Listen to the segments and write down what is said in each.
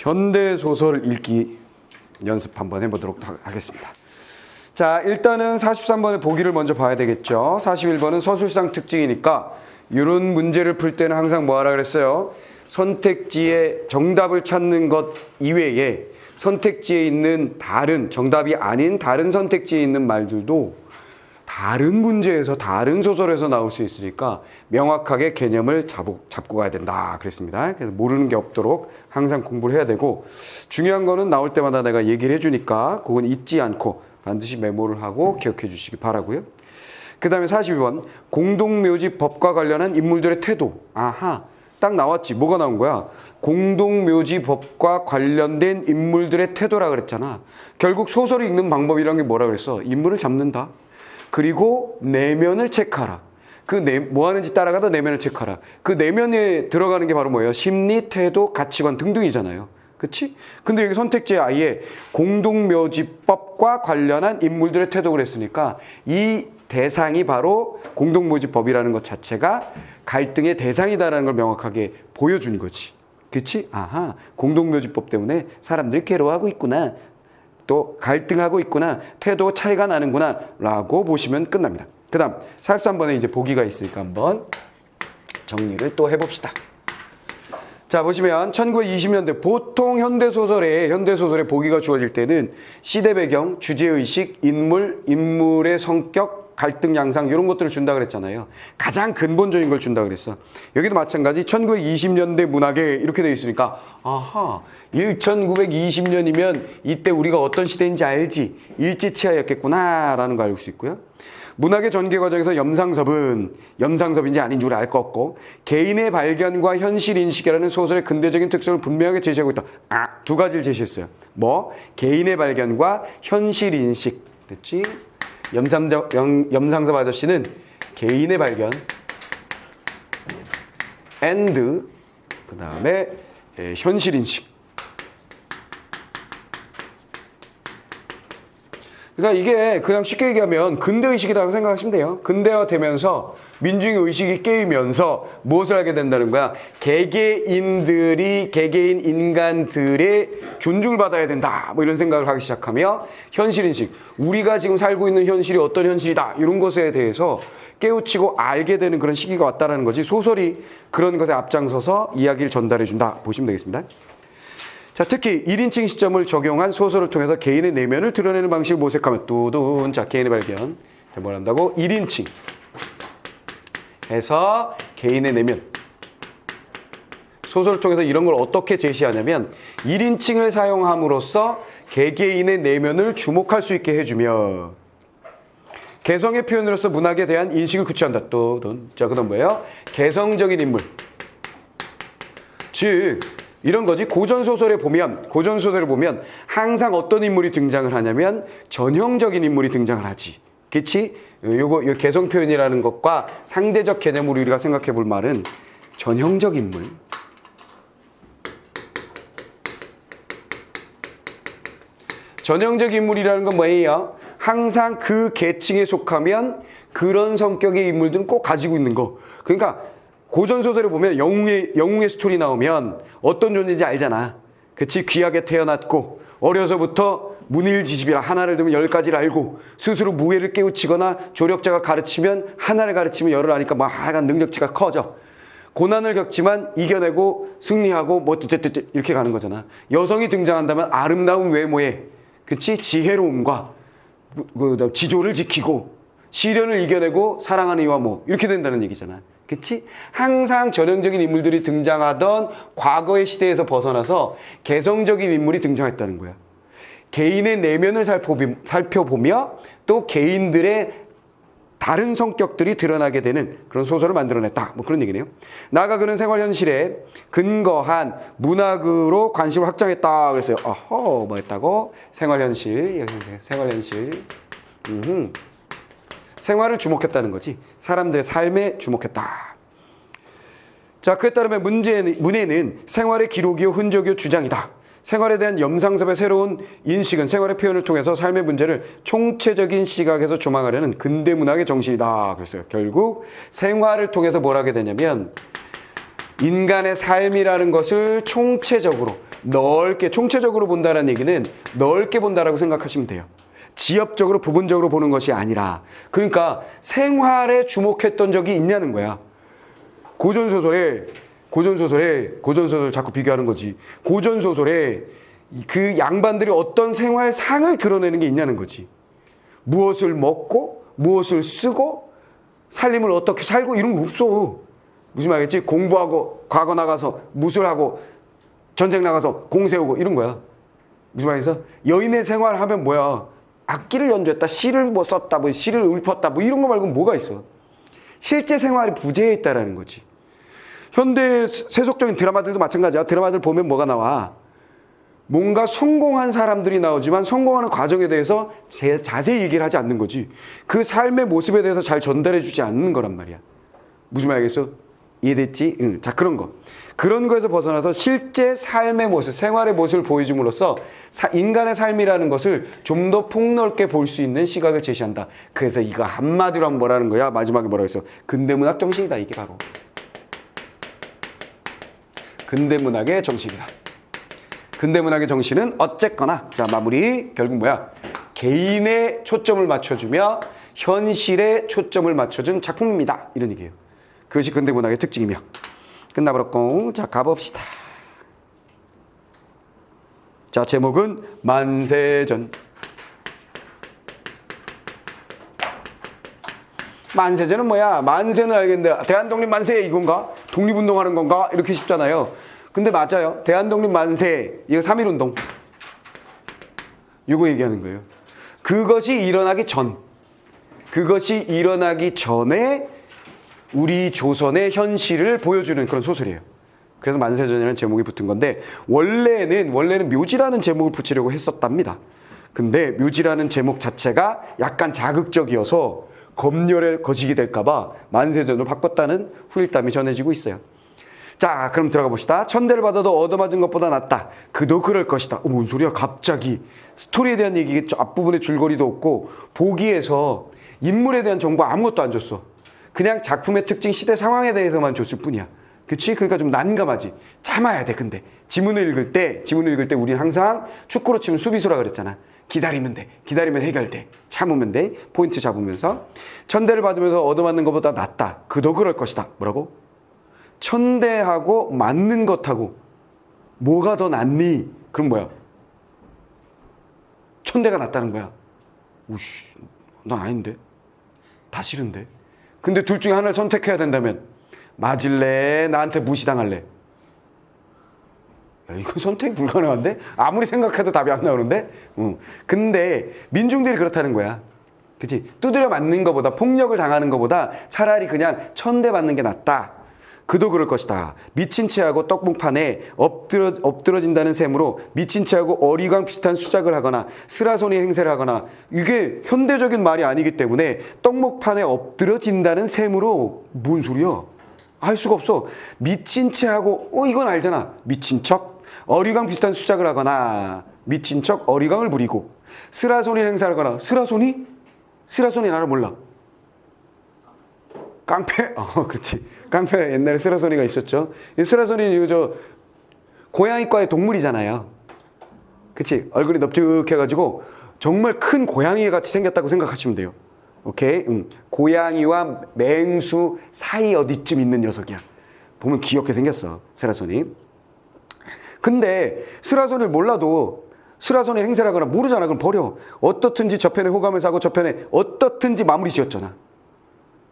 현대소설 읽기 연습 한번 해보도록 하겠습니다. 자, 일단은 43번의 보기를 먼저 봐야 되겠죠. 41번은 서술상 특징이니까 이런 문제를 풀 때는 항상 뭐 하라 그랬어요? 선택지에 정답을 찾는 것 이외에 선택지에 있는 다른, 정답이 아닌 다른 선택지에 있는 말들도 다른 문제에서, 다른 소설에서 나올 수 있으니까 명확하게 개념을 잡고 가야 된다 그랬습니다. 그래서 모르는 게 없도록 항상 공부를 해야 되고, 중요한 거는 나올 때마다 내가 얘기를 해주니까 그건 잊지 않고 반드시 메모를 하고 기억해 주시기 바라고요. 그 다음에 42번 공동묘지법과 관련한 인물들의 태도. 아하, 딱 나왔지. 뭐가 나온 거야? 공동묘지법과 관련된 인물들의 태도라 그랬잖아. 결국 소설을 읽는 방법이란 게 뭐라 그랬어? 인물을 잡는다. 그리고 내면을 체크하라. 뭐 하는지 따라가다 내면을 체크하라. 그 내면에 들어가는 게 바로 뭐예요? 심리, 태도, 가치관 등등이잖아요. 그치? 근데 여기 선택지에 아예 공동묘지법과 관련한 인물들의 태도를 했으니까 이 대상이 바로 공동묘지법이라는 것 자체가 갈등의 대상이다라는 걸 명확하게 보여준 거지. 그치? 아하, 공동묘지법 때문에 사람들이 괴로워하고 있구나. 또 갈등하고 있구나. 태도 차이가 나는구나. 라고 보시면 끝납니다. 그 다음 43번에 이제 보기가 있으니까 한번 정리를 또 해봅시다. 자, 보시면 1920년대 보통 현대소설에 보기가 주어질 때는 시대 배경, 주제의식, 인물의 성격, 갈등 양상 이런 것들을 준다 그랬잖아요. 가장 근본적인 걸 준다 그랬어. 여기도 마찬가지 1920년대 문학에 이렇게 되어 있으니까 아하, 1920년이면 이때 우리가 어떤 시대인지 알지. 일제치하였겠구나 라는 걸 알 수 있고요. 문학의 전개 과정에서 염상섭인지 아닌 줄 알 것 없고, 개인의 발견과 현실인식이라는 소설의 근대적인 특성을 분명하게 제시하고 있다. 두 가지를 제시했어요. 뭐? 개인의 발견과 현실인식. 됐지? 염상섭 아저씨는 개인의 발견 and 그 다음에 현실인식. 그러니까 이게 그냥 쉽게 얘기하면 근대의식이라고 생각하시면 돼요. 근대화되면서 민중의 의식이 깨이면서 무엇을 하게 된다는 거야? 개개인 인간들의 존중을 받아야 된다. 뭐 이런 생각을 하기 시작하며 현실인식, 우리가 지금 살고 있는 현실이 어떤 현실이다. 이런 것에 대해서 깨우치고 알게 되는 그런 시기가 왔다는 거지. 소설이 그런 것에 앞장서서 이야기를 전달해 준다. 보시면 되겠습니다. 자, 특히 1인칭 시점을 적용한 소설을 통해서 개인의 내면을 드러내는 방식을 모색하면 뚜둔. 자, 개인의 발견. 자, 뭘 한다고? 1인칭 해서 개인의 내면. 소설을 통해서 이런 걸 어떻게 제시하냐면 1인칭을 사용함으로써 개개인의 내면을 주목할 수 있게 해주며 개성의 표현으로서 문학에 대한 인식을 구체한다. 뚜둔. 자, 그 다음 뭐예요? 개성적인 인물. 즉 이런 거지. 고전소설을 보면 항상 어떤 인물이 등장을 하냐면 전형적인 인물이 등장을 하지. 그치? 요 개성 표현이라는 것과 상대적 개념으로 우리가 생각해 볼 말은 전형적 인물. 전형적 인물이라는 건 뭐예요? 항상 그 계층에 속하면 그런 성격의 인물들은 꼭 가지고 있는 거. 그러니까 고전소설에 보면 영웅의 스토리 나오면 어떤 존재인지 알잖아. 그치? 귀하게 태어났고 어려서부터 문일지십이라 하나를 들면 10가지를 알고 스스로 무예를 깨우치거나 조력자가 가르치면 하나를 가르치면 열을 아니까 막 하여간 능력치가 커져. 고난을 겪지만 이겨내고 승리하고 뭐 이렇게 가는 거잖아. 여성이 등장한다면 아름다운 외모에 그치? 지혜로움과 지조를 지키고 시련을 이겨내고 사랑하는 이와 뭐 이렇게 된다는 얘기잖아. 그치? 항상 전형적인 인물들이 등장하던 과거의 시대에서 벗어나서 개성적인 인물이 등장했다는 거야. 개인의 내면을 살펴보며 또 개인들의 다른 성격들이 드러나게 되는 그런 소설을 만들어냈다. 뭐 그런 얘기네요. 나아가 그는 생활 현실에 근거한 문학으로 관심을 확장했다. 그랬어요. 뭐 했다고? 생활 현실. 생활을 주목했다는 거지. 사람들의 삶에 주목했다. 자, 그에 따르면 문해는 생활의 기록이요 흔적이요 주장이다. 생활에 대한 염상섭의 새로운 인식은 생활의 표현을 통해서 삶의 문제를 총체적인 시각에서 조망하려는 근대문학의 정신이다. 그랬어요. 결국 생활을 통해서 뭘 하게 되냐면 인간의 삶이라는 것을 총체적으로 넓게 총체적으로 본다는 얘기는 넓게 본다라고 생각하시면 돼요. 지엽적으로 부분적으로 보는 것이 아니라, 그러니까 생활에 주목했던 적이 있냐는 거야. 고전소설 자꾸 비교하는 거지. 고전소설에 그 양반들이 어떤 생활상을 드러내는 게 있냐는 거지. 무엇을 먹고 무엇을 쓰고 살림을 어떻게 살고 이런 거 없어. 무슨 말이겠지? 공부하고 과거 나가서 무술하고 전쟁 나가서 공 세우고 이런 거야. 무슨 말이겠어? 여인의 생활하면 뭐야? 악기를 연주했다, 시를 뭐 썼다, 뭐 시를 읊었다, 뭐 이런 거 말고 뭐가 있어? 실제 생활이 부재해 있다라는 거지. 현대 세속적인 드라마들도 마찬가지야. 드라마들 보면 뭐가 나와? 뭔가 성공한 사람들이 나오지만 성공하는 과정에 대해서 자세히 얘기를 하지 않는 거지. 그 삶의 모습에 대해서 잘 전달해 주지 않는 거란 말이야. 무슨 말이겠어? 이해됐지? 응. 자, 그런 거. 그런 거에서 벗어나서 실제 삶의 모습, 생활의 모습을 보여줌으로써 인간의 삶이라는 것을 좀 더 폭넓게 볼 수 있는 시각을 제시한다. 그래서 이거 한마디로 하면 뭐라는 거야? 마지막에 뭐라고 했어? 근대문학 정신이다. 이게 바로. 근대문학의 정신이다. 근대문학의 정신은 어쨌거나, 자, 마무리. 결국 뭐야? 개인의 초점을 맞춰주며 현실에 초점을 맞춰준 작품입니다. 이런 얘기예요. 그것이 근대문학의 특징이며. 끝나버렸고, 자, 가봅시다. 자, 제목은 만세전. 만세전은 뭐야? 만세는 알겠는데 대한독립 만세 이건가? 독립운동하는 건가? 이렇게 쉽잖아요. 근데 맞아요. 대한독립 만세, 이거 3.1운동. 이거 얘기하는 거예요. 그것이 일어나기 전에 우리 조선의 현실을 보여주는 그런 소설이에요. 그래서 만세전이라는 제목이 붙은 건데, 원래는 묘지라는 제목을 붙이려고 했었답니다. 근데 묘지라는 제목 자체가 약간 자극적이어서 검열의 거식이 될까봐 만세전으로 바꿨다는 후일담이 전해지고 있어요. 자, 그럼 들어가 봅시다. 천대를 받아도 얻어맞은 것보다 낫다. 그도 그럴 것이다. 뭔 소리야 갑자기. 스토리에 대한 얘기겠죠. 앞부분에 줄거리도 없고 보기에서 인물에 대한 정보 아무것도 안 줬어. 그냥 작품의 특징, 시대 상황에 대해서만 줬을 뿐이야. 그치? 그러니까 좀 난감하지. 참아야 돼. 근데 지문을 읽을 때 우리는 항상 축구로 치면 수비수라 그랬잖아. 기다리면 돼. 기다리면 해결돼. 참으면 돼. 포인트 잡으면서. 천대를 받으면서 얻어맞는 것보다 낫다. 그도 그럴 것이다. 뭐라고? 천대하고 맞는 것하고 뭐가 더 낫니? 그럼 뭐야? 천대가 낫다는 거야. 우씨, 난 아닌데. 다 싫은데. 근데 둘 중에 하나를 선택해야 된다면 맞을래? 나한테 무시당할래? 야, 이거 선택이 불가능한데? 아무리 생각해도 답이 안 나오는데? 근데 민중들이 그렇다는 거야. 그치? 두드려 맞는 것보다, 폭력을 당하는 것보다 차라리 그냥 천대 맞는 게 낫다. 그도 그럴 것이다. 미친 채하고 떡봉판에 엎드러진다는 셈으로 미친 채하고 어리광 비슷한 수작을 하거나 스라소니 행세를 하거나, 이게 현대적인 말이 아니기 때문에 떡목판에 엎드러진다는 셈으로 뭔 소리야? 할 수가 없어. 미친 채하고 이건 알잖아. 미친 척 어리광 비슷한 수작을 하거나 미친 척 어리광을 부리고 스라소니 행사를 하거나. 스라소니 나를 몰라. 깡패? 그렇지. 깡패 옛날에 스라소니가 있었죠. 스라소니는 고양이과의 동물이잖아요. 그치? 얼굴이 넓적해가지고 정말 큰 고양이 같이 생겼다고 생각하시면 돼요. 오케이? 고양이와 맹수 사이 어디쯤 있는 녀석이야. 보면 귀엽게 생겼어, 스라소니. 근데 스라소니를 몰라도 스라소니 행세를 하거나 모르잖아. 그럼 버려. 어떻든지 저편에 호감을 사고 저편에 어떻든지 마무리 지었잖아.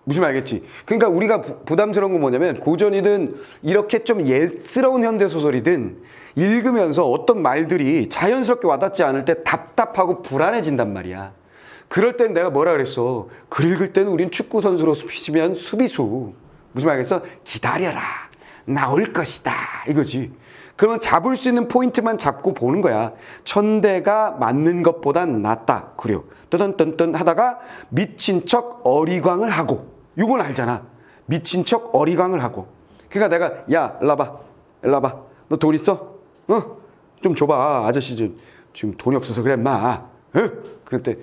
무슨 말 알겠지? 그러니까 우리가 부담스러운 건 뭐냐면, 고전이든 이렇게 좀 옛스러운 현대소설이든 읽으면서 어떤 말들이 자연스럽게 와닿지 않을 때 답답하고 불안해진단 말이야. 그럴 땐 내가 뭐라 그랬어? 글 읽을 때는 우린 축구선수로 치면 수비수. 무슨 말 알겠어? 기다려라. 나올 것이다. 이거지. 그러면 잡을 수 있는 포인트만 잡고 보는 거야. 천대가 맞는 것보단 낫다. 그래요. 떠던떠던 하다가 미친 척 어리광을 하고. 이건 알잖아. 미친 척 어리광을 하고. 그러니까 내가, 야, 일로 와봐. 너 돈 있어? 좀 줘봐. 아저씨 지금 돈이 없어서 그래, 인마. 그럴 때,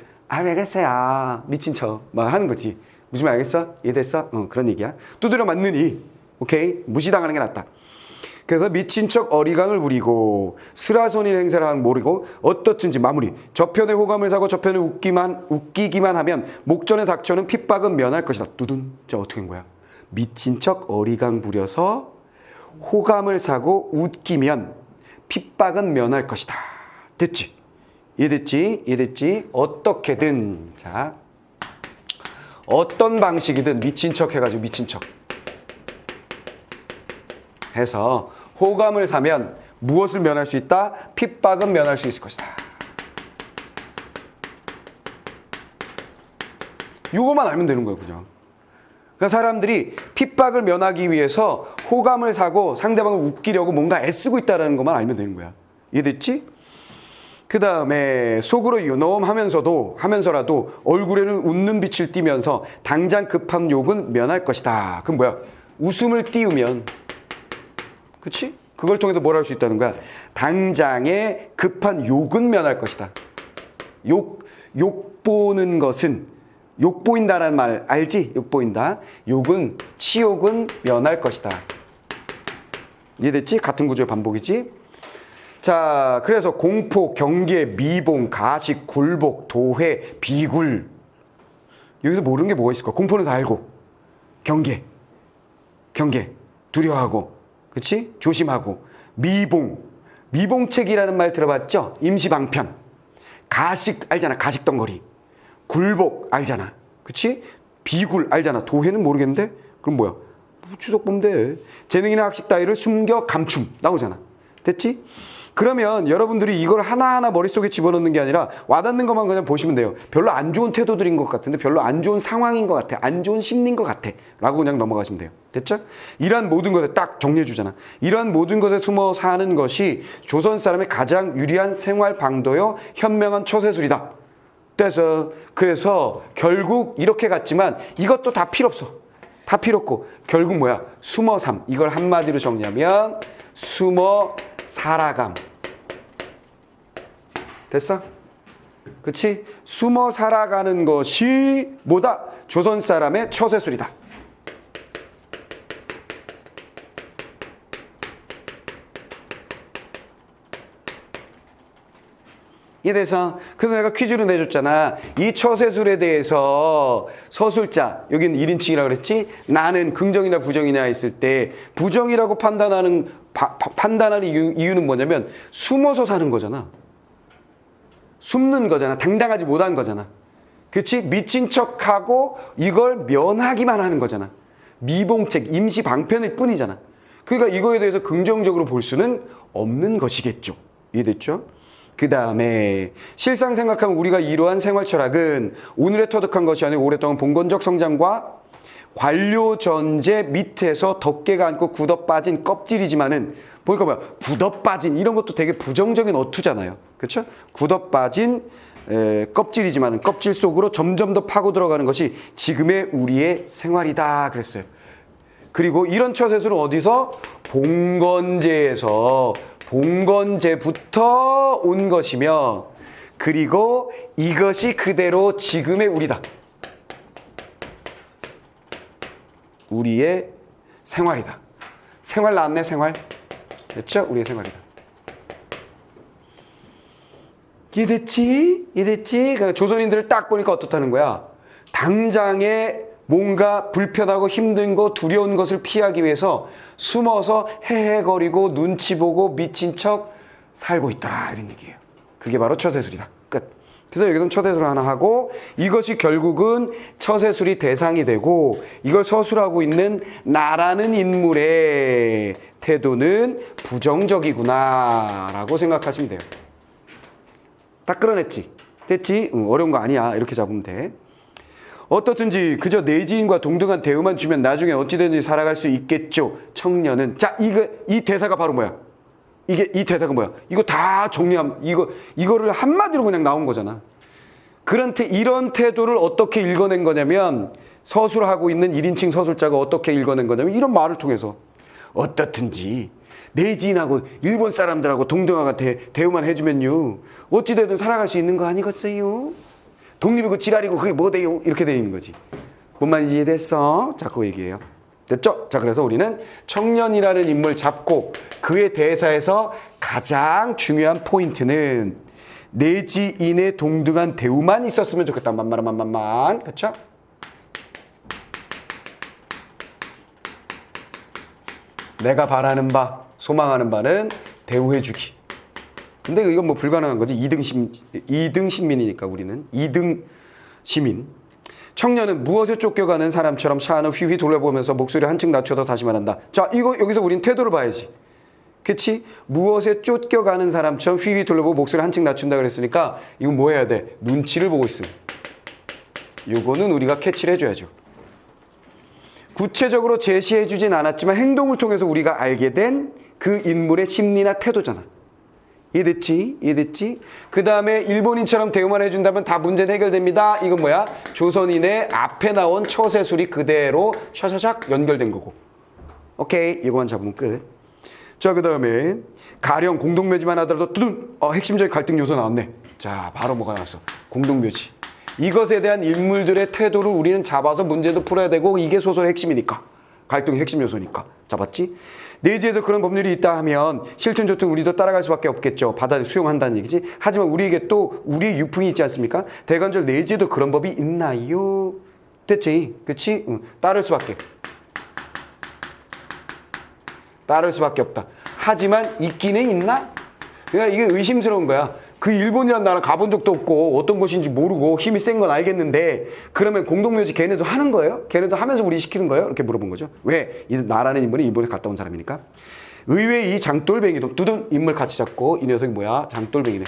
왜 그랬어요? 미친 척. 막 하는 거지. 무슨 말 알겠어? 이해됐어? 그런 얘기야. 두드려 맞느니. 오케이? 무시당하는 게 낫다. 그래서 미친 척 어리광을 부리고 스라손인 행세를 하는 모르고 어떻든지 마무리. 저편의 호감을 사고 저편을 웃기기만 하면 목전에 닥쳐는 핍박은 면할 것이다. 두둔. 자, 어떻게 한 거야? 미친 척 어리광 부려서 호감을 사고 웃기면 핍박은 면할 것이다. 됐지? 이해됐지? 이해됐지? 어떻게든, 자, 어떤 방식이든 미친 척 해가지고 미친 척 해서 호감을 사면 무엇을 면할 수 있다? 핍박은 면할 수 있을 것이다. 이거만 알면 되는 거예요, 그냥. 그러니까 사람들이 핍박을 면하기 위해서 호감을 사고 상대방을 웃기려고 뭔가 애쓰고 있다는 것만 알면 되는 거야. 이해됐지? 그 다음에 속으로 유놈하면서라도 얼굴에는 웃는 빛을 띠면서 당장 급한 욕은 면할 것이다. 그럼 뭐야? 웃음을 띄우면, 그치? 그걸 통해서 뭘 할 수 있다는 거야? 당장의 급한 욕은 면할 것이다. 욕 보는 것은, 욕 보인다라는 말 알지? 욕 보인다. 욕은, 치욕은 면할 것이다. 이해됐지? 같은 구조의 반복이지? 자, 그래서 공포, 경계, 미봉, 가식, 굴복, 도회, 비굴. 여기서 모르는 게 뭐가 있을까? 공포는 다 알고. 경계, 두려워하고, 그치? 조심하고. 미봉, 미봉책이라는 말 들어봤죠? 임시방편. 가식 알잖아, 가식덩어리. 굴복 알잖아, 그치? 비굴 알잖아. 도회는 모르겠는데? 그럼 뭐야? 추석 보면 돼. 재능이나 학식 따위를 숨겨 감춤 나오잖아. 됐지? 그러면 여러분들이 이걸 하나하나 머릿속에 집어넣는 게 아니라 와닿는 것만 그냥 보시면 돼요. 별로 안 좋은 태도들인 것 같은데 별로 안 좋은 상황인 것 같아. 안 좋은 심리인 것 같아. 라고 그냥 넘어가시면 돼요. 됐죠? 이러한 모든 것에 딱 정리해 주잖아. 이러한 모든 것에 숨어 사는 것이 조선 사람의 가장 유리한 생활 방도요 현명한 처세술이다. 그래서 결국 이렇게 갔지만 이것도 다 필요 없어. 다 필요 없고 결국 뭐야? 숨어 삶. 이걸 한마디로 정리하면 숨어 살아감. 됐어? 그치? 숨어 살아가는 것이 뭐다? 조선 사람의 처세술이다. 이래서 그래서 내가 퀴즈로 내줬잖아. 이 처세술에 대해서 서술자, 여기는 1인칭이라고 그랬지? 나는 긍정이나 부정이냐 했을 때 부정이라고 판단하는 이유는 뭐냐면 숨어서 사는 거잖아. 숨는 거잖아. 당당하지 못한 거잖아. 그렇지? 미친 척하고 이걸 면하기만 하는 거잖아. 미봉책, 임시 방편일 뿐이잖아. 그러니까 이거에 대해서 긍정적으로 볼 수는 없는 것이겠죠. 이해됐죠? 그 다음에 실상 생각하면 우리가 이러한 생활 철학은 오늘에 터득한 것이 아니고 오랫동안 봉건적 성장과 관료 전제 밑에서 덮개가 안고 굳어 빠진 껍질이지만은 보니까 뭐야? 굳어 빠진 이런 것도 되게 부정적인 어투잖아요. 그렇죠? 굳어 빠진 껍질이지만은 껍질 속으로 점점 더 파고 들어가는 것이 지금의 우리의 생활이다 그랬어요. 그리고 이런 처세술은 어디서? 봉건제부터 온 것이며 그리고 이것이 그대로 지금의 우리다. 우리의 생활이다. 생활 나왔네, 생활. 됐죠? 우리의 생활이다. 이해됐지? 그러니까 조선인들을 딱 보니까 어떻다는 거야? 당장에 뭔가 불편하고 힘든 거 두려운 것을 피하기 위해서 숨어서 헤헤거리고 눈치 보고 미친 척 살고 있더라 이런 얘기예요. 그게 바로 처세술이다. 끝. 그래서 여기서는 처세술 하나 하고 이것이 결국은 처세술이 대상이 되고 이걸 서술하고 있는 나라는 인물의 태도는 부정적이구나 라고 생각하시면 돼요. 딱 끌어냈지? 됐지? 어려운 거 아니야. 이렇게 잡으면 돼. 어떻든지 그저 내 지인과 동등한 대우만 주면 나중에 어찌든지 살아갈 수 있겠죠. 청년은. 자, 이 대사가 바로 뭐야? 이 대사가 뭐야? 이거 다 정리하면, 이거를 한마디로 그냥 나온 거잖아. 이런 태도를 어떻게 읽어낸 거냐면, 서술하고 있는 1인칭 서술자가 어떻게 읽어낸 거냐면, 이런 말을 통해서. 어떻든지 내 지인하고 일본 사람들하고 동등하게 대우만 해주면요. 어찌되든 살아갈 수 있는 거 아니겠어요? 독립이고 지랄이고 그게 뭐 돼요? 이렇게 돼 있는 거지. 뭔 말인지 이해됐어? 자, 그 얘기예요. 됐죠? 자, 그래서 우리는 청년이라는 인물 잡고 그의 대사에서 가장 중요한 포인트는 내지인의 동등한 대우만 있었으면 좋겠다. 만만만만만. 그렇죠? 내가 바라는 바, 소망하는 바는 대우해주기. 근데 이건 뭐 불가능한 거지. 2등 시민이니까 우리는. 2등 시민. 청년은 무엇에 쫓겨가는 사람처럼 샤는 휘휘 돌려보면서 목소리를 한층 낮춰서 다시 말한다. 자, 이거 여기서 우린 태도를 봐야지. 그치? 무엇에 쫓겨가는 사람처럼 휘휘 돌려보고 목소리를 한층 낮춘다 그랬으니까 이건 뭐 해야 돼? 눈치를 보고 있으면. 요거는 우리가 캐치를 해줘야죠. 구체적으로 제시해주진 않았지만 행동을 통해서 우리가 알게 된 그 인물의 심리나 태도잖아. 이해됐지? 이해됐지? 그 다음에 일본인처럼 대우만 해준다면 다 문제는 해결됩니다. 이건 뭐야? 조선인의 앞에 나온 처세술이 그대로 샤샤샥 연결된 거고. 오케이, 이거만 잡으면 끝. 자, 그 다음에 가령 공동묘지만 하더라도 두둔! 핵심적인 갈등 요소 나왔네. 자, 바로 뭐가 나왔어? 공동묘지. 이것에 대한 인물들의 태도를 우리는 잡아서 문제도 풀어야 되고 이게 소설의 핵심이니까. 갈등의 핵심 요소니까. 잡았지? 내지에서 그런 법률이 있다 하면 실존조통 우리도 따라갈 수밖에 없겠죠. 받아 수용한다는 얘기지. 하지만 우리에게 또 우리의 유풍이 있지 않습니까? 대관절 내지에도 그런 법이 있나요? 됐지? 그치? 응. 따를 수밖에 없다. 하지만 있기는 있나? 그러니까 이게 의심스러운 거야. 그 일본이란 나라 가본 적도 없고 어떤 곳인지 모르고 힘이 센 건 알겠는데 그러면 공동묘지 걔네도 하는 거예요? 걔네도 하면서 우리 시키는 거예요? 이렇게 물어본 거죠. 왜? 이 나라는 인물이 일본에 갔다 온 사람이니까. 의외의 이 장돌뱅이도 두둔 인물 같이 잡고 이 녀석이 뭐야? 장돌뱅이네.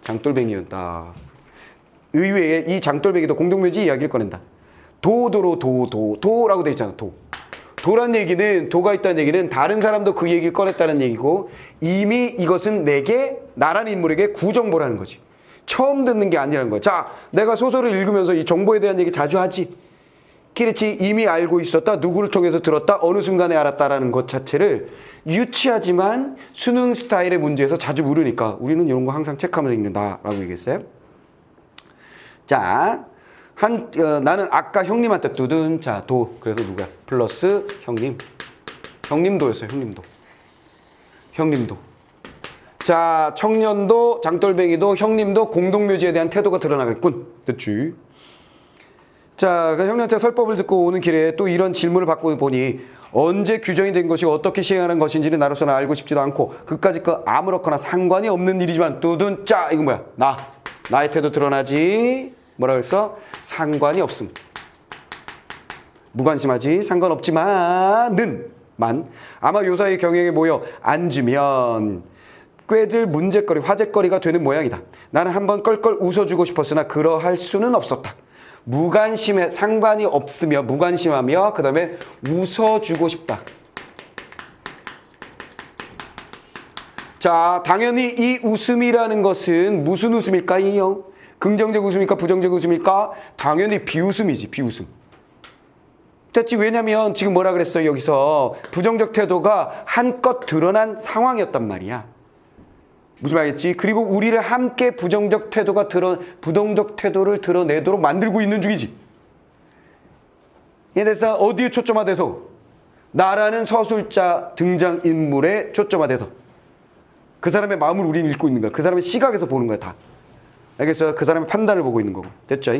장돌뱅이였다. 의외의 이 장돌뱅이도 공동묘지 이야기를 꺼낸다. 도라고 돼 있잖아. 도란 얘기는 도가 있다는 얘기는 다른 사람도 그 얘기를 꺼냈다는 얘기고 이미 이것은 내게 나라는 인물에게 구정보라는 거지. 처음 듣는 게 아니라는 거야. 자, 내가 소설을 읽으면서 이 정보에 대한 얘기 자주 하지. 그렇지. 이미 알고 있었다. 누구를 통해서 들었다. 어느 순간에 알았다라는 것 자체를 유치하지만 수능 스타일의 문제에서 자주 물으니까 우리는 이런 거 항상 체크하면서 읽는다라고 얘기했어요. 자, 나는 아까 형님한테 두둔. 자, 도. 그래서 누구야? 플러스 형님. 형님도였어요. 형님도. 자, 청년도, 장돌뱅이도, 형님도 공동묘지에 대한 태도가 드러나겠군. 됐지? 자, 그 형님한테 설법을 듣고 오는 길에 또 이런 질문을 받고 보니 언제 규정이 된 것이 어떻게 시행하는 것인지는 나로서는 알고 싶지도 않고 그까짓 거 아무렇거나 상관이 없는 일이지만 두둔. 자, 이건 뭐야? 나의 태도 드러나지. 뭐라 그랬어? 상관이 없음. 무관심하지. 상관없지만은 아마 요사이 경영에 모여 앉으면 꽤들 문제거리, 화제거리가 되는 모양이다. 나는 한번 껄껄 웃어주고 싶었으나 그러할 수는 없었다. 무관심에 상관이 없으며 무관심하며 그 다음에 웃어주고 싶다. 자, 당연히 이 웃음이라는 것은 무슨 웃음일까요? 긍정적 웃음입니까? 부정적 웃음입니까? 당연히 비웃음이지. 비웃음. 됐지? 왜냐면 지금 뭐라 그랬어요? 여기서 부정적 태도가 한껏 드러난 상황이었단 말이야. 무슨 말이겠지? 그리고 우리를 함께 부정적 태도를 드러내도록 만들고 있는 중이지. 그래서 어디에 초점화돼서? 나라는 서술자 등장인물에 초점화돼서 그 사람의 마음을 우리는 읽고 있는 거야. 그 사람의 시각에서 보는 거야. 다. 알겠어요? 그 사람의 판단을 보고 있는 거고. 됐죠?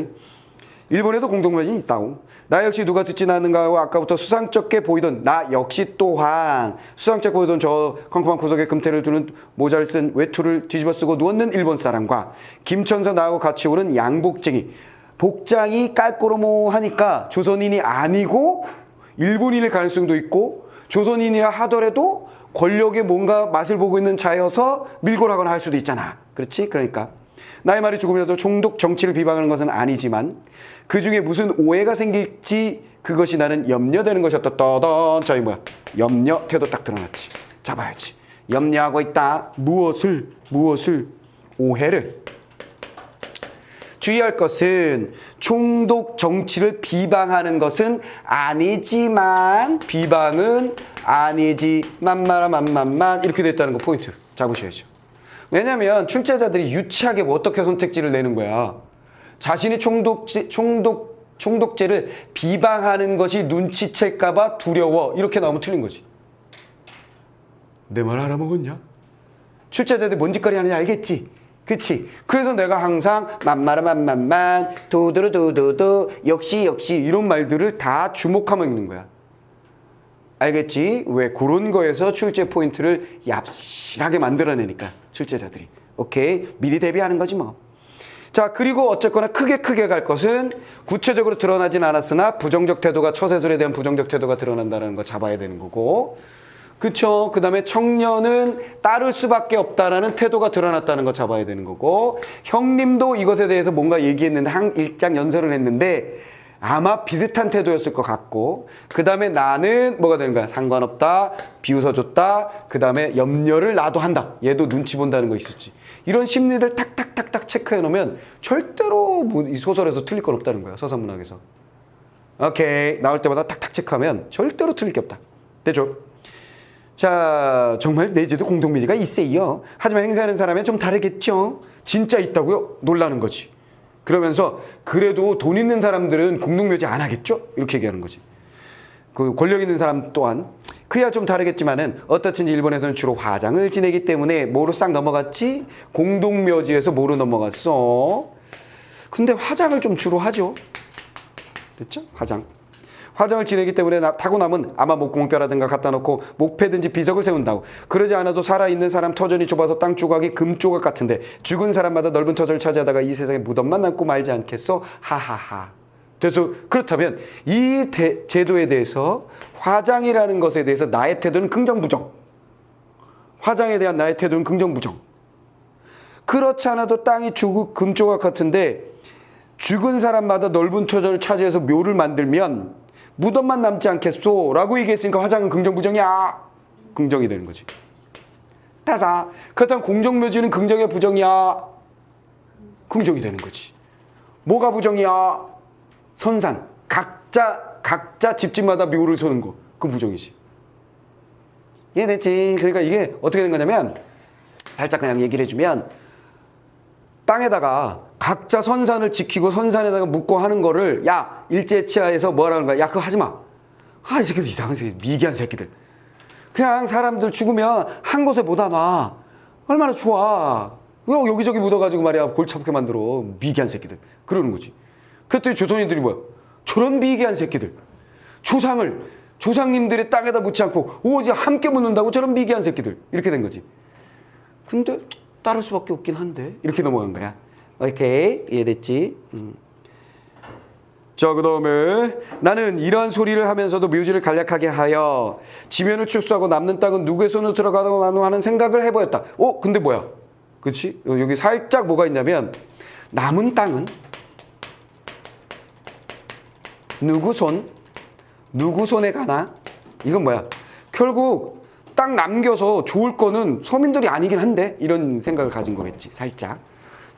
일본에도 공동묘지는 있다고. 나 역시 누가 듣지는 않는가 하고 아까부터 수상쩍게 보이던 나 역시 또한 수상쩍게 보이던 저 컴컴한 구석에 금태를 두는 모자를 쓴 외투를 뒤집어 쓰고 누웠는 일본 사람과 김천서 나하고 같이 오는 양복쟁이. 복장이 깔꼬로모하니까 조선인이 아니고 일본인일 가능성도 있고 조선인이라 하더라도 권력에 뭔가 맛을 보고 있는 자여서 밀고 나거나 할 수도 있잖아. 그렇지? 그러니까 나의 말이 조금이라도 총독 정치를 비방하는 것은 아니지만 그 중에 무슨 오해가 생길지 그것이 나는 염려되는 것이었다. 저기 뭐야? 염려 태도 딱 드러났지. 잡아야지. 염려하고 있다. 무엇을? 오해를. 주의할 것은 총독 정치를 비방하는 것은 아니지만 비방은 아니지만만 이렇게 됐다는 거 포인트 잡으셔야죠. 왜냐하면 출제자들이 유치하게 뭐 어떻게 선택지를 내는 거야. 자신이 총독 총독제를 비방하는 것이 눈치챌까봐 두려워. 이렇게 나오면 틀린 거지. 내 말 알아먹었냐? 출제자들 뭔 짓거리 하는지 알겠지? 그치? 그래서 내가 항상 만마라만만만 도도로도도도 역시 이런 말들을 다 주목하면 읽는 거야. 알겠지? 왜? 그런 거에서 출제 포인트를 얍실하게 만들어내니까 출제자들이. 오케이? 미리 대비하는 거지 뭐. 자, 그리고 어쨌거나 크게 갈 것은 구체적으로 드러나진 않았으나 부정적 태도가 처세술에 대한 부정적 태도가 드러난다는 거 잡아야 되는 거고, 그쵸? 그 다음에 청년은 따를 수밖에 없다라는 태도가 드러났다는 거 잡아야 되는 거고, 형님도 이것에 대해서 뭔가 얘기했는데 한 일장 연설을 했는데 아마 비슷한 태도였을 것 같고, 그 다음에 나는 뭐가 되는 거야? 상관없다, 비웃어줬다, 그 다음에 염려를 나도 한다. 얘도 눈치 본다는 거 있었지. 이런 심리들 탁탁탁탁 체크해 놓으면 절대로 이 소설에서 틀릴 건 없다는 거야. 서사문학에서. 오케이. 나올 때마다 탁탁 체크하면 절대로 틀릴 게 없다. 되죠? 자, 정말 내지도 공동묘지가 있어요. 하지만 행사하는 사람은 좀 다르겠죠? 진짜 있다고요? 놀라는 거지. 그러면서 그래도 돈 있는 사람들은 공동묘지 안 하겠죠? 이렇게 얘기하는 거지. 그 권력 있는 사람 또한 그야 좀 다르겠지만은 어떻든지 일본에서는 주로 화장을 지내기 때문에 뭐로 싹 넘어갔지? 공동묘지에서 뭐로 넘어갔어? 근데 화장을 좀 주로 하죠. 됐죠? 화장을 지내기 때문에 타고남은 아마 목공뼈라든가 갖다 놓고 목패든지 비석을 세운다고. 그러지 않아도 살아있는 사람 터전이 좁아서 땅 조각이 금 조각 같은데 죽은 사람마다 넓은 터전을 차지하다가 이 세상에 무덤만 남고 말지 않겠어? 하하하. 그래서 그렇다면 이 제도에 대해서 화장이라는 것에 대해서 나의 태도는 긍정부정. 화장에 대한 나의 태도는 긍정부정. 그렇지 않아도 땅이 금 조각 같은데 죽은 사람마다 넓은 터전을 차지해서 묘를 만들면 무덤만 남지 않겠소? 라고 얘기했으니까 화장은 긍정부정이야. 긍정이 되는 거지. 타사. 그렇다면 공정묘지는 긍정이야 부정이야? 긍정이 되는 거지. 뭐가 부정이야? 선산. 각자 집집마다 묘를 서는 거. 그건 부정이지. 이해됐지? 그러니까 이게 어떻게 된 거냐면 살짝 그냥 얘기를 해주면 땅에다가 각자 선산을 지키고 선산에다가 묻고 하는 거를 야 일제치하에서 뭐라는 거야? 야 그거 하지 마. 아 이 새끼들 이상한 새끼들 미개한 새끼들. 그냥 사람들 죽으면 한 곳에 못 안와. 얼마나 좋아. 왜 여기저기 묻어가지고 말이야 골치 아프게 만들어. 미개한 새끼들. 그러는 거지. 그랬더니 조선인들이 뭐야? 저런 미개한 새끼들. 조상님들의 땅에다 묻지 않고 오직 함께 묻는다고 저런 미개한 새끼들. 이렇게 된 거지. 근데 따를 수밖에 없긴 한데 이렇게 넘어간 거야. 오케이 이해됐지? 자, 그 다음에 나는 이러한 소리를 하면서도 묘지를 간략하게 하여 지면을 축소하고 남는 땅은 누구의 손으로 들어가다고 나누 하는 생각을 해보였다. 근데 뭐야? 그렇지? 여기 살짝 뭐가 있냐면 남은 땅은 누구 손에 가나? 이건 뭐야? 결국 땅 남겨서 좋을 거는 서민들이 아니긴 한데 이런 생각을 가진 거겠지. 살짝.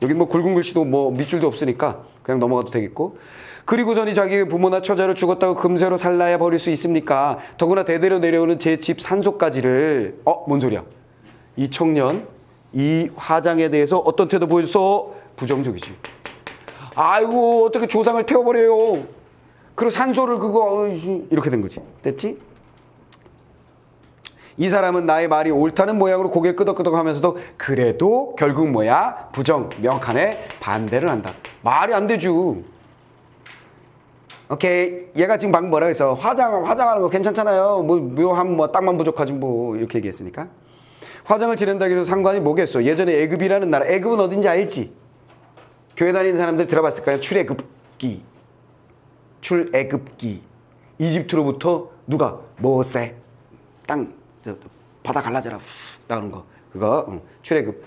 여기 뭐 굵은 글씨도 뭐 밑줄도 없으니까 그냥 넘어가도 되겠고. 그리고서니 자기 부모나 처자를 죽었다고 금세로 살라야 버릴 수 있습니까? 더구나 대대로 내려오는 제 집 산소까지를 뭔 소리야? 이 청년 이 화장에 대해서 어떤 태도 보였어? 부정적이지. 아이고 어떻게 조상을 태워버려요. 그리고 산소를 그거 이렇게 된 거지. 됐지? 이 사람은 나의 말이 옳다는 모양으로 고개를 끄덕끄덕 하면서도 그래도 결국 뭐야? 부정, 명확하네. 반대를 한다. 말이 안 되죠. 오케이. 얘가 지금 방금 뭐라 했어? 화장하는 거 괜찮잖아요. 묘한 땅만 부족하지 뭐 이렇게 얘기했으니까. 화장을 지낸다고 해서 상관이 뭐겠어? 예전에 애굽이라는 나라. 애굽은 어딘지 알지? 교회 다니는 사람들 들어봤을 거야. 출애굽기. 이집트로부터 누가? 모세. 바다 갈라져라 나오는 거 그거 출애굽.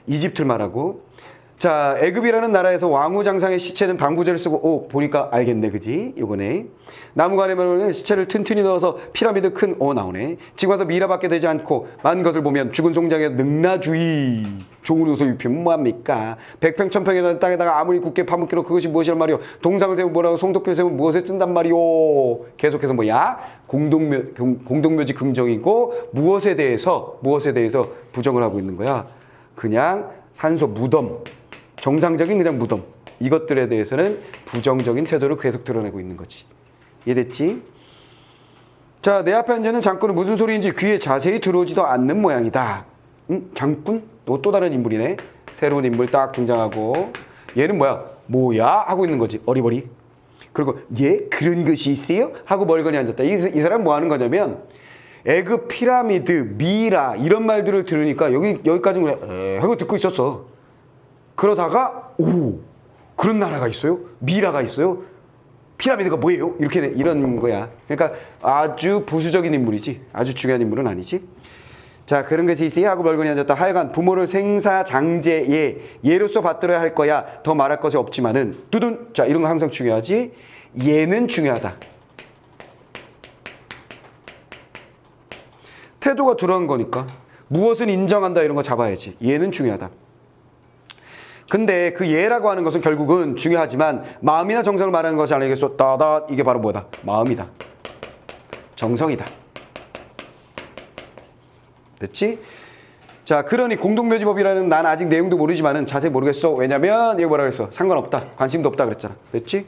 이집트를 말하고. 자, 애굽이라는 나라에서 왕후장상의 시체는 방부제를 쓰고 보니까 알겠네 그지? 요거네. 나무관에 보면 시체를 튼튼히 넣어서 피라미드 큰 나오네. 지금 와서 미라밖에 되지 않고 많은 것을 보면 죽은 송장에 능라주의 좋은 옷을 입히면 뭐합니까? 백평 천평이라는 땅에다가 아무리 굳게 파묻기로 그것이 무엇이란 말이오? 동상을 세우면 뭐라고 송도필 세우면 무엇에 쓴단 말이오? 계속해서 뭐야? 공동묘지 긍정이고 무엇에 대해서 부정을 하고 있는 거야? 그냥 산소 무덤. 정상적인 그냥 무덤. 이것들에 대해서는 부정적인 태도를 계속 드러내고 있는 거지. 이해됐지? 자, 내 앞에 앉아있는 장군은 무슨 소리인지 귀에 자세히 들어오지도 않는 모양이다. 장군? 또 다른 인물이네. 새로운 인물 딱 등장하고 얘는 뭐야 하고 있는 거지. 어리버리. 그리고 그런 것이 있어요? 하고 멀거니 앉았다. 이 사람 뭐 하는 거냐면 에그 피라미드, 미라 이런 말들을 들으니까 여기까지 그래 하고 듣고 있었어. 그러다가 그런 나라가 있어요? 미라가 있어요? 피라미드가 뭐예요? 이런 거야. 그러니까 아주 부수적인 인물이지. 아주 중요한 인물은 아니지. 자, 그런 것이 있어요? 하고 멀거니 앉았다. 하여간 부모를 생사장제의 예로서 받들어야 할 거야. 더 말할 것이 없지만은 두둔. 자, 이런 거 항상 중요하지. 예는 중요하다. 태도가 들어간 거니까 무엇은 인정한다 이런 거 잡아야지. 예는 중요하다. 근데 그 예라고 하는 것은 결국은 중요하지만 마음이나 정성을 말하는 것이 아니겠어. 이게 바로 뭐다? 마음이다. 정성이다. 됐지? 자, 그러니 공동묘지법이라는 난 아직 내용도 모르지만은 자세히 모르겠어. 왜냐면 이거 뭐라 그랬어? 상관없다. 관심도 없다 그랬잖아. 됐지?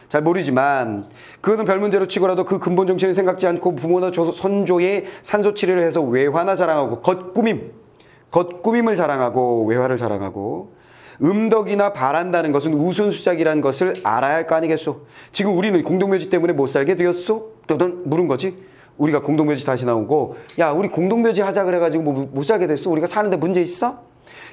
잘 모르지만 그것은 별 문제로 치고라도 그 근본 정신을 생각지 않고 부모나 선조의 산소치레를 해서 외화나 자랑하고 겉꾸밈을 자랑하고 외화를 자랑하고 음덕이나 바란다는 것은 우선수작이라는 것을 알아야 할 거 아니겠소. 지금 우리는 공동묘지 때문에 못 살게 되었소? 물은 거지. 우리가 공동묘지 다시 나오고 야 우리 공동묘지 하자 그래가지고 못 살게 됐어? 우리가 사는데 문제 있어?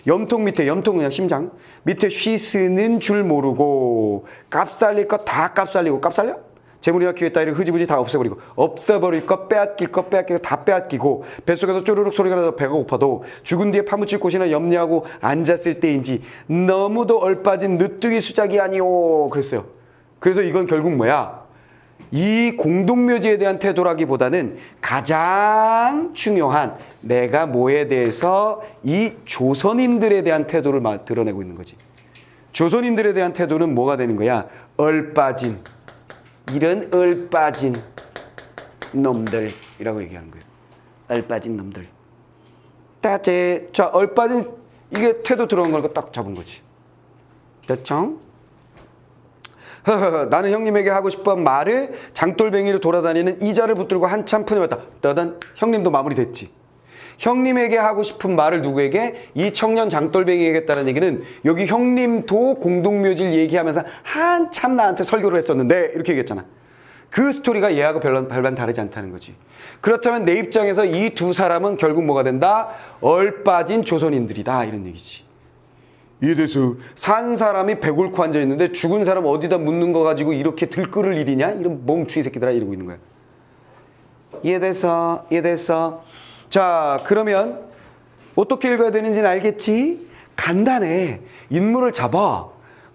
염통 밑에 염통 그냥 심장 밑에 쉬 쓰는 줄 모르고 값살릴 거 다 값살리고 값살려? 재물이나 기회 따위를 흐지부지 다 없애버리고 없애버릴 거 빼앗길 거 빼앗기고 다 빼앗기고 뱃속에서 쪼르륵 소리가 나서 배가 고파도 죽은 뒤에 파묻힐 곳이나 염려하고 앉았을 때인지 너무도 얼빠진 늦둥이 수작이 아니오 그랬어요. 그래서 이건 결국 뭐야? 이 공동묘지에 대한 태도라기보다는 가장 중요한 내가 뭐에 대해서 이 조선인들에 대한 태도를 드러내고 있는 거지. 조선인들에 대한 태도는 뭐가 되는 거야? 얼빠진 이런 얼빠진 놈들이라고 얘기하는 거예요. 얼빠진 놈들. 자, 얼빠진 이게 태도 들어간 걸 딱 잡은 거지. 됐죠? 나는 형님에게 하고 싶은 말을 장돌뱅이로 돌아다니는 이자를 붙들고 한참 푸념했다. 떠단 형님도 마무리됐지. 형님에게 하고 싶은 말을 누구에게? 이 청년 장돌뱅이에게 했다는 얘기는 여기 형님도 공동묘지를 얘기하면서 한참 나한테 설교를 했었는데 이렇게 얘기했잖아. 그 스토리가 얘하고 별반 다르지 않다는 거지. 그렇다면 내 입장에서 이 두 사람은 결국 뭐가 된다? 얼빠진 조선인들이다 이런 얘기지. 이래서 산 사람이 배골고 앉아있는데 죽은 사람 어디다 묻는 거 가지고 이렇게 들끓을 일이냐? 이런 멍충이 새끼들아 이러고 있는 거야. 이해됐어? 자, 그러면 어떻게 읽어야 되는지는 알겠지? 간단해. 인물을 잡아.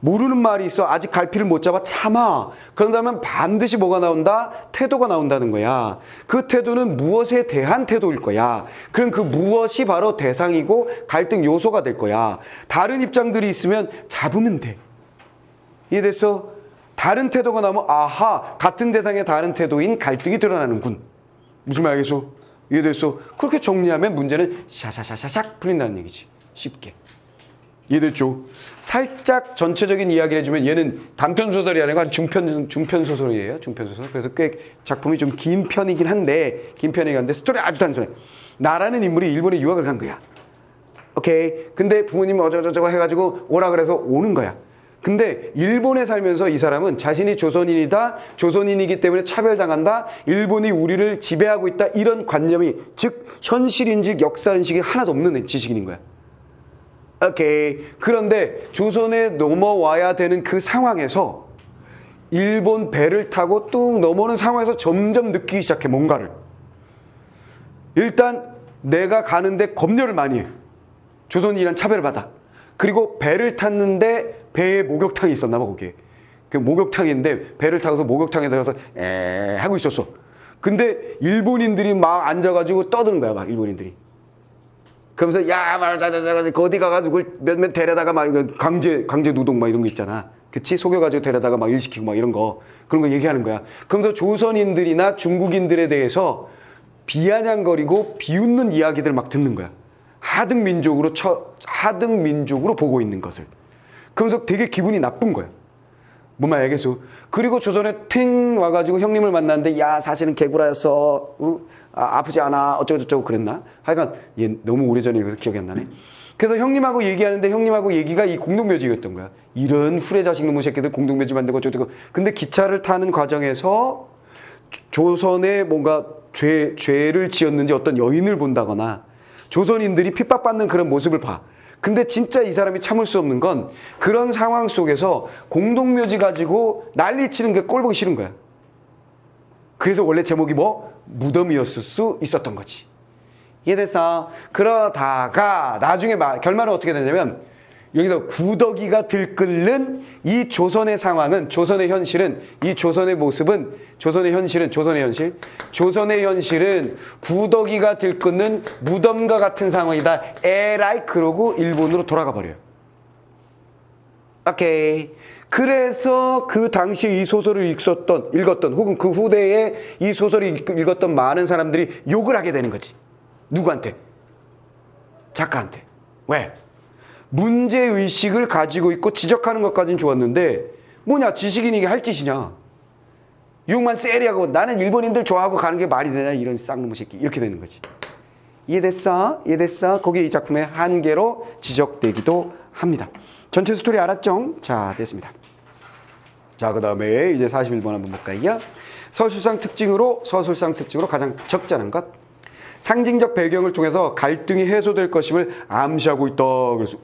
모르는 말이 있어. 아직 갈피를 못 잡아. 참아. 그런다면 반드시 뭐가 나온다? 태도가 나온다는 거야. 그 태도는 무엇에 대한 태도일 거야. 그럼 그 무엇이 바로 대상이고 갈등 요소가 될 거야. 다른 입장들이 있으면 잡으면 돼. 이해됐어? 다른 태도가 나오면 아하, 같은 대상의 다른 태도인 갈등이 드러나는군. 무슨 말 알겠어? 이해됐어? 그렇게 정리하면 문제는 샤샤샤샤샥 풀린다는 얘기지. 쉽게. 이해됐죠? 살짝 전체적인 이야기를 해주면 얘는 단편소설이 아니고 한 중편소설이에요. 중편소설. 그래서 꽤 작품이 좀 긴 편이긴 한데 스토리 아주 단순해. 나라는 인물이 일본에 유학을 간 거야. 오케이. 근데 부모님이 어쩌고저쩌고 해가지고 오라 그래서 오는 거야. 근데 일본에 살면서 이 사람은 자신이 조선인이기 때문에 차별당한다, 일본이 우리를 지배하고 있다, 이런 관념이 즉 현실인즉 역사인식이 하나도 없는 지식인인 거야. 오케이. 그런데 조선에 넘어와야 되는 그 상황에서 일본 배를 타고 뚝 넘어오는 상황에서 점점 느끼기 시작해. 뭔가를. 일단 내가 가는데 검열을 많이 해. 조선인이란 차별을 받아. 그리고 배를 탔는데 배에 목욕탕이 있었나 봐. 거기에 그 목욕탕인데 배를 타고서 목욕탕에 들어가서 하고 있었어. 근데 일본인들이 막 앉아가지고 떠드는 거야. 막 일본인들이. 그러면서 야 어디 가가지고 몇몇 데려다가 막 강제 노동 막 이런 거 있잖아. 그치? 속여가지고 데려다가 막 일시키고 막 이런 거, 그런 거 얘기하는 거야. 그러면서 조선인들이나 중국인들에 대해서 비아냥거리고 비웃는 이야기들 막 듣는 거야. 하등 민족으로 보고 있는 것을. 그러면서 되게 기분이 나쁜 거야. 뭔 말 알겠어? 그리고 조선에 탱 와가지고 형님을 만났는데 야 사실은 개구라였어. 아프지 않아. 어쩌고저쩌고 그랬나? 하여간 얘 너무 오래전에 이거 기억이 안 나네. 그래서 형님하고 얘기하는데 형님하고 얘기가 이 공동묘지였던 거야. 이런 후레 자식 놈의 새끼들 공동묘지 만들고 어쩌고. 근데 기차를 타는 과정에서 조선에 뭔가 죄를 지었는지 어떤 여인을 본다거나 조선인들이 핍박받는 그런 모습을 봐. 근데 진짜 이 사람이 참을 수 없는 건 그런 상황 속에서 공동묘지 가지고 난리치는 게 꼴보기 싫은 거야. 그래서 원래 제목이 뭐? 무덤이었을 수 있었던 거지. 이해됐어? 그러다가 나중에 결말은 어떻게 되냐면 여기서 구더기가 들끓는 이 조선의 상황은, 조선의 현실은, 이 조선의 모습은, 조선의 현실은 구더기가 들끓는 무덤과 같은 상황이다. 에라이 그러고 일본으로 돌아가 버려요. 오케이. 그래서 그 당시에 이 소설을 읽었던 혹은 그 후대에 이 소설을 읽었던 많은 사람들이 욕을 하게 되는 거지. 누구한테? 작가한테. 왜? 문제의식을 가지고 있고 지적하는 것까지는 좋았는데 뭐냐, 지식인이 이게 할 짓이냐. 욕만 세리 하고 나는 일본인들 좋아하고 가는 게 말이 되냐, 이런 쌍놈의 새끼. 이렇게 되는 거지. 이해됐어? 거기에 이 작품의 한계로 지적되기도 합니다. 전체 스토리 알았죠? 자, 됐습니다. 자, 그 다음에 이제 41번 한번 볼까요? 서술상 특징으로 가장 적잖은 것. 상징적 배경을 통해서 갈등이 해소될 것임을 암시하고 있다. 그래서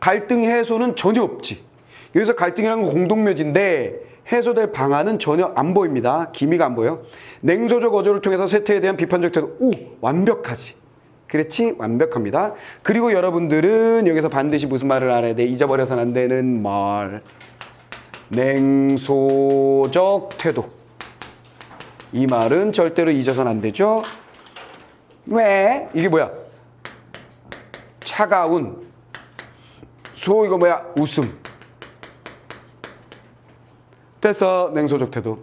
갈등 해소는 전혀 없지. 여기서 갈등이라는 건 공동묘지인데 해소될 방안은 전혀 안 보입니다. 기미가 안 보여. 냉소적 어조를 통해서 세태에 대한 비판적 태도. 오, 완벽하지. 그렇지? 완벽합니다. 그리고 여러분들은 여기서 반드시 무슨 말을 알아야 돼? 잊어버려서는 안 되는 말. 냉소적 태도. 이 말은 절대로 잊어서는 안 되죠. 왜? 이게 뭐야? 차가운. 이거 뭐야? 웃음. 됐어. 냉소적 태도.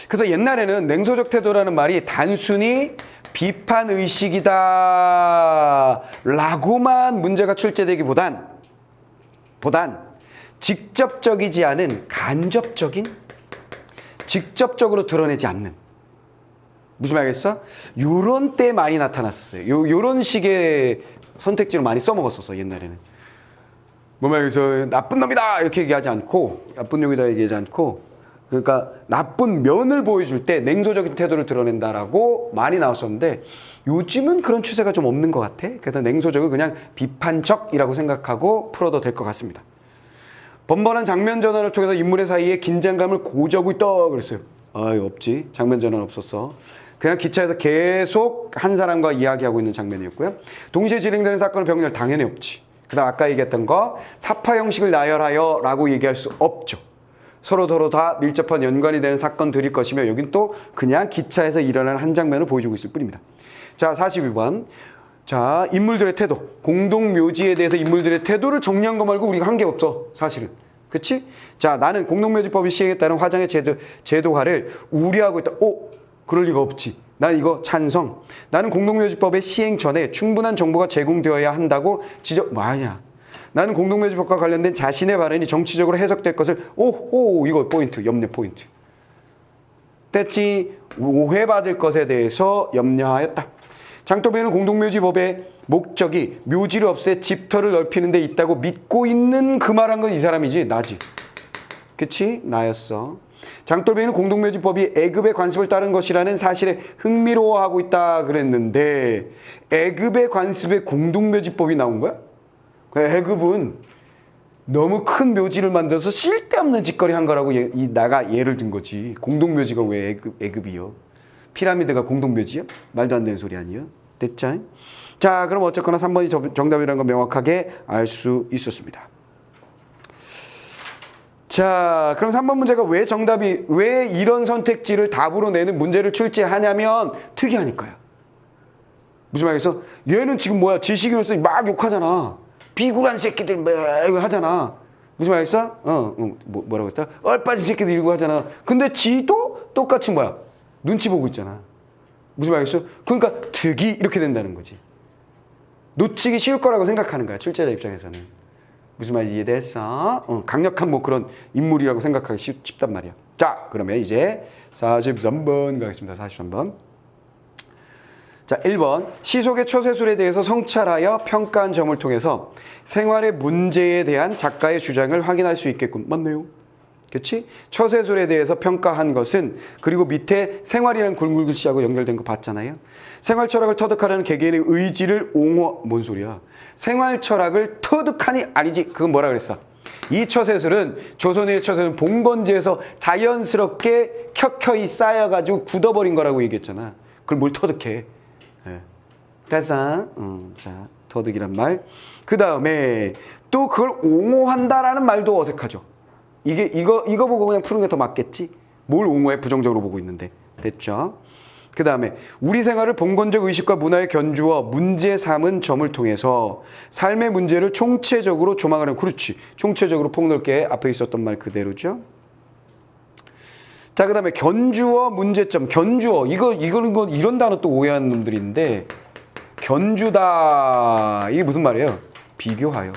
그래서 옛날에는 냉소적 태도라는 말이 단순히 비판의식이다 라고만 문제가 출제되기보단 직접적이지 않은 간접적인, 직접적으로 드러내지 않는, 무슨 말이겠어? 요런 때 많이 나타났어요. 요런 식의 선택지로 많이 써먹었었어, 옛날에는. 뭐 말이겠어? 나쁜 놈이다! 이렇게 얘기하지 않고, 나쁜 놈이다 얘기하지 않고, 그러니까 나쁜 면을 보여줄 때 냉소적인 태도를 드러낸다라고 많이 나왔었는데 요즘은 그런 추세가 좀 없는 것 같아. 그래서 냉소적을 그냥 비판적이라고 생각하고 풀어도 될 것 같습니다. 번번한 장면 전환을 통해서 인물의 사이에 긴장감을 고조하고 있다 그랬어요. 이거 없지. 장면 전환 없었어. 그냥 기차에서 계속 한 사람과 이야기하고 있는 장면이었고요. 동시에 진행되는 사건의 병렬 당연히 없지. 그 다음 아까 얘기했던 거 사파 형식을 나열하여 라고 얘기할 수 없죠. 서로 다 밀접한 연관이 되는 사건들일 것이며 여긴 또 그냥 기차에서 일어나는 한 장면을 보여주고 있을 뿐입니다. 자, 42번. 자, 인물들의 태도. 공동묘지에 대해서 인물들의 태도를 정리한 거 말고 우리가 한 게 없어, 사실은. 그치? 자, 나는 공동묘지법이 시행에 따른 화장의 제도화를 우려하고 있다. 그럴 리가 없지. 난 이거 찬성. 나는 공동묘지법의 시행 전에 충분한 정보가 제공되어야 한다고 뭐하냐. 나는 공동묘지법과 관련된 자신의 발언이 정치적으로 해석될 것을 이거 포인트, 염려 포인트. 됐지? 오해받을 것에 대해서 염려하였다. 장도배는 공동묘지법의 목적이 묘지를 없애 집터를 넓히는 데 있다고 믿고 있는 그 말한 건 이 사람이지, 나지. 그치? 나였어. 장돌배는 공동묘지법이 애급의 관습을 따른 것이라는 사실에 흥미로워하고 있다 그랬는데 애급의 관습에 공동묘지법이 나온 거야? 애급은 너무 큰 묘지를 만들어서 쓸데없는 짓거리 한 거라고 나가 예를 든 거지. 공동묘지가 왜 애급이요? 피라미드가 공동묘지요? 말도 안 되는 소리 아니에요? 됐죠? 자, 그럼 어쨌거나 3번이 정답이라는 걸 명확하게 알 수 있었습니다. 자, 그럼 3번 문제가 왜 이런 선택지를 답으로 내는 문제를 출제하냐면 특이하니까요. 무슨 말이겠어? 얘는 지금 뭐야? 지식인으로서 막 욕하잖아. 비굴한 새끼들 막 하잖아. 무슨 말이겠어? 뭐라고 했더라? 얼빠진 새끼들 이러고 하잖아. 근데 지도 똑같이 뭐야? 눈치 보고 있잖아. 무슨 말이겠어? 그러니까 득이 이렇게 된다는 거지. 놓치기 쉬울 거라고 생각하는 거야, 출제자 입장에서는. 무슨 말인지 이해됐어? 강력한 뭐 그런 인물이라고 생각하기 쉽단 말이야. 자, 그러면 이제 43번 가겠습니다. 43번. 자, 1번. 시 속의 처세술에 대해서 성찰하여 평가한 점을 통해서 생활의 문제에 대한 작가의 주장을 확인할 수 있겠군. 맞네요. 그렇지? 처세술에 대해서 평가한 것은 그리고 밑에 생활이라는 굵은 글씨하고 연결된 거 봤잖아요. 생활 철학을 터득하려는 개개인의 의지를 뭔 소리야? 생활 철학을 터득하니 아니지. 그건 뭐라 그랬어? 이 처세술은 조선의 처세술은 봉건지에서 자연스럽게 켜켜이 쌓여가지고 굳어버린 거라고 얘기했잖아. 그걸 뭘 터득해? 됐어? 자, 터득이란 말. 그 다음에 또 그걸 옹호한다라는 말도 어색하죠. 이거 보고 그냥 푸는 게 더 맞겠지? 뭘 옹호해? 부정적으로 보고 있는데. 됐죠? 그 다음에 우리 생활을 봉건적 의식과 문화의 견주어 문제 삼은 점을 통해서 삶의 문제를 총체적으로 조망하는, 그렇지. 총체적으로 폭넓게 앞에 있었던 말 그대로죠. 자, 그 다음에 견주어 문제점. 견주어. 이런 단어 또 오해하는 놈들이 있는데, 견주다. 이게 무슨 말이에요? 비교하여.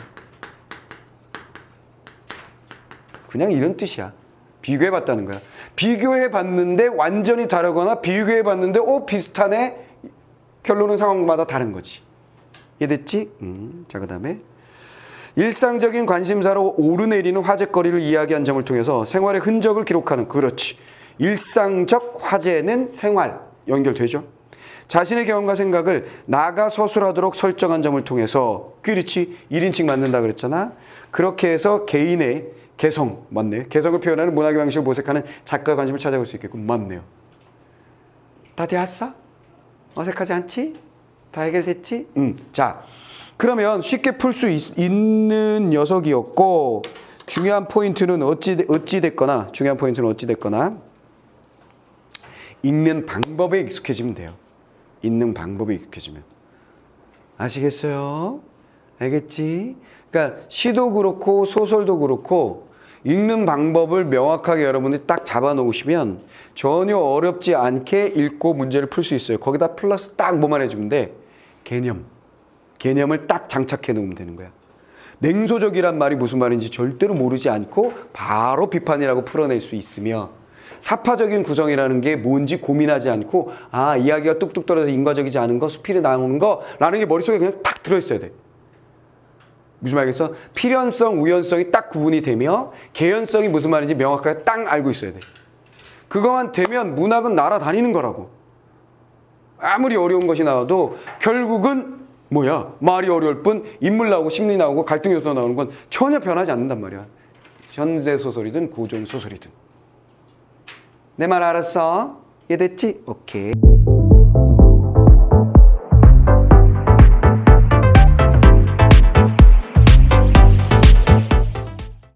그냥 이런 뜻이야. 비교해봤다는 거야. 비교해봤는데 완전히 다르거나 비교해봤는데 비슷하네. 결론은 상황마다 다른 거지. 이해됐지? 자, 그 다음에 일상적인 관심사로 오르내리는 화제거리를 이야기한 점을 통해서 생활의 흔적을 기록하는, 그렇지. 일상적 화제는 생활. 연결되죠? 자신의 경험과 생각을 나가 서술하도록 설정한 점을 통해서, 그렇지. 1인칭 맞는다 그랬잖아. 그렇게 해서 개인의 개성, 맞네. 개성을 표현하는 문학의 방식을 모색하는 작가의 관심을 찾아볼 수 있겠군. 맞네요. 다 되었어? 어색하지 않지? 다 해결됐지? 자, 그러면 쉽게 풀 수 있는 녀석이었고, 중요한 포인트는 어찌됐거나 읽는 방법에 익숙해지면 돼요. 읽는 방법에 익숙해지면. 아시겠어요? 알겠지? 그러니까 시도 그렇고 소설도 그렇고 읽는 방법을 명확하게 여러분들이 딱 잡아놓으시면 전혀 어렵지 않게 읽고 문제를 풀 수 있어요. 거기다 플러스 딱 뭐만 해주면 돼? 개념을 딱 장착해 놓으면 되는 거야. 냉소적이란 말이 무슨 말인지 절대로 모르지 않고 바로 비판이라고 풀어낼 수 있으며, 사파적인 구성이라는 게 뭔지 고민하지 않고 이야기가 뚝뚝 떨어져서 인과적이지 않은 거, 수필이 나오는 거라는 게 머릿속에 그냥 딱 들어있어야 돼. 무슨 말이겠어? 필연성, 우연성이 딱 구분이 되며 개연성이 무슨 말인지 명확하게 딱 알고 있어야 돼. 그거만 되면 문학은 날아다니는 거라고. 아무리 어려운 것이 나와도 결국은 말이 어려울 뿐 인물 나오고 심리 나오고 갈등 요소 나오는 건 전혀 변하지 않는단 말이야. 현대소설이든 고전소설이든. 내 말 알았어? 이해됐지? 오케이.